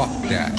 Fuck that.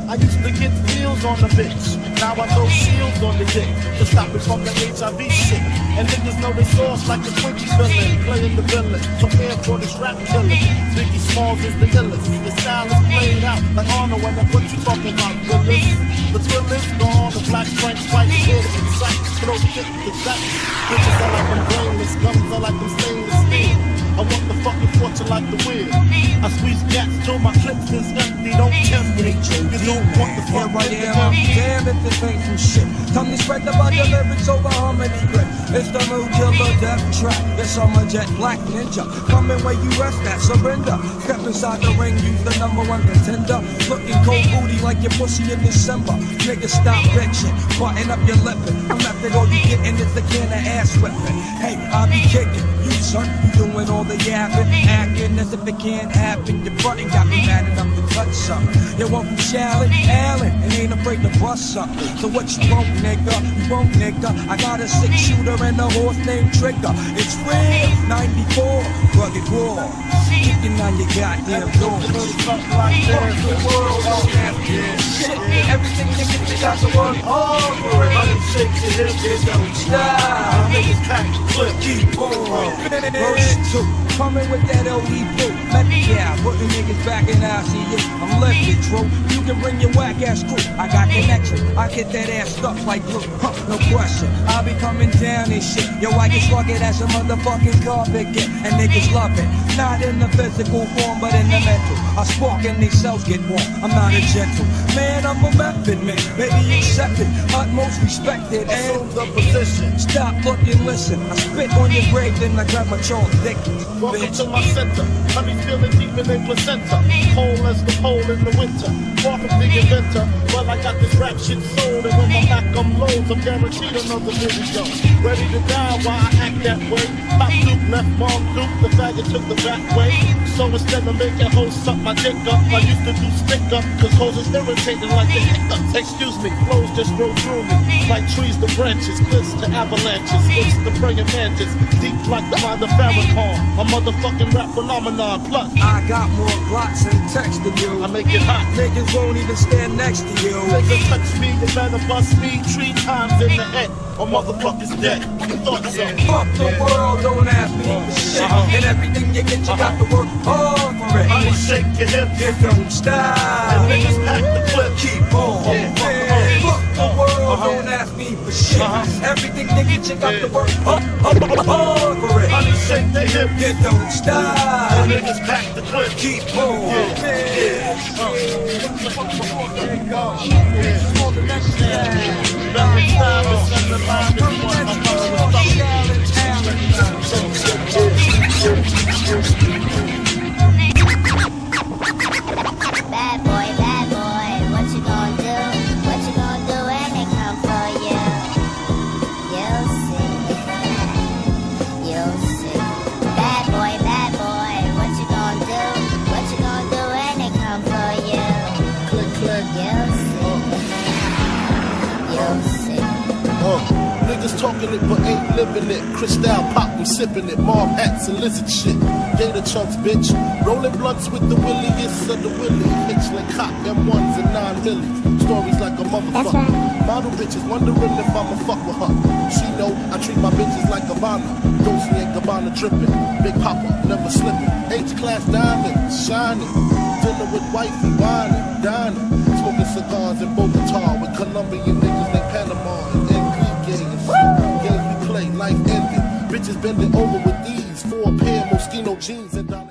I used to get feels on the bitch. Now I throw shields on the dick to stop it from the HIV shit. And niggas know they sauce like a Twinkie villain, playing the villain. Prepare for this rap killer. Biggie Smalls is the illest. The style is played out like Arnold when what you talking about, Willis? The thrill is gone. The black Frank white kid in sight. Throw shit to that. Bitches are like them brainless. Guns are like them stainless steel. I want the fucking fortune like the wheel. I squeeze gas till my clips is empty. Don't tempt me. You don't want the fuck damn if this ain't some shit. Time to spread the body lyrics over harmony grip. It's the new killer death track. Yes, I'm a jet black ninja. Coming where you rest at, surrender. Step inside the ring, use the #1 contender. Looking cold booty like your pussy in December. Niggas stop bitching, button up your lippin'. I'm method all you getting is the can of ass whipping. Hey, I be kicking. You son, you doing all the yapping, acting as if it can't happen. Your button got me mad enough to touch something. You want from Shallon, Allen, and ain't afraid to bust something. So what you want, nigga? You want, nigga? I got a 6-shooter and a horse named Trigger. It's real, 94, rugged raw. Kicking on your goddamn door. Fuck the world, all that shit. Everything niggas you got to work hard for it. I'm shake your hips, it don't stop. Niggas pack the clip, keep on. Verse 2, coming with that OE boo. Let me out, putting niggas back in ICU. I'm lifted, true. You can bring your whack ass crew. I got connection, I get that ass stuck like glue. No question, I'll be coming down and shit. Yo, I get rugged as a motherfucking carpet get. And niggas love it. Not in the physical form, but in the mental. I spark and they cells get warm. I'm not a gentle man, I'm a method man. Maybe accepted, utmost respected. And the position. Stop, look, and listen. I spit on your grave, then I grab my Charles Dickens. Welcome to my center. Honey feeling deep in their placenta. Cold as the pole in the winter. Far from the inventor. Well, I got this rap shit sold, and when my back I'm loads, I'm guaranteed another video. Ready to die while I act that way. Pop Duke left Mom Duke, the faggot took the back way. So instead of making hoes suck my dick up, I used to do stick up, cause hoes is irritating like the hiccups. Excuse me, flows just roll through me. Like trees to branches, cliffs to avalanches, hits to praying mantis, deep like the mind of Farrakhan. A motherfucking rap phenomenon, plus I got more glocks and text than you. I make it hot. Niggas won't even stand next to you. Nigga touch me, you better bust me 3 times in the head. Or motherfuckers dead. You thought so? Fuck the world, don't ask me for shit. And everything you get, you got to work hard for it. I'ma shake your hips, you don't stop. And niggas pack the clip, keep on. Fuck the world, don't ask me for shit. Everything you get, you got to work hard for it. I'ma shake the hip, you don't stop. And niggas pack the clip, keep on. Bad boy, what you gonna do? What you gonna do when they come for you? You'll see. You'll see. Bad boy, what you gonna do? What you gonna do when they come for you? Click, click. You'll see. You'll see. Niggas talking it but ain't living it. Cristal pop, I'm sipping it. Mob hats and lizard shit. Gator chunks, bitch. Rolling blunts with the williest of the willy. Hitch like cop, M1s and 9 millis. Stories like a motherfucker. Right. Model bitches wondering if I'ma fuck with her. She know I treat my bitches like Gabbana. Dolce and Gabbana dripping. Big Papa, never slipping. H-class diamonds, shining. Dinner with wifey, whining, dining. Smoking cigars in Bogota with Colombian niggas like Panama and games we play, life ended. Bitches bending over with these 4 pair Moschino jeans and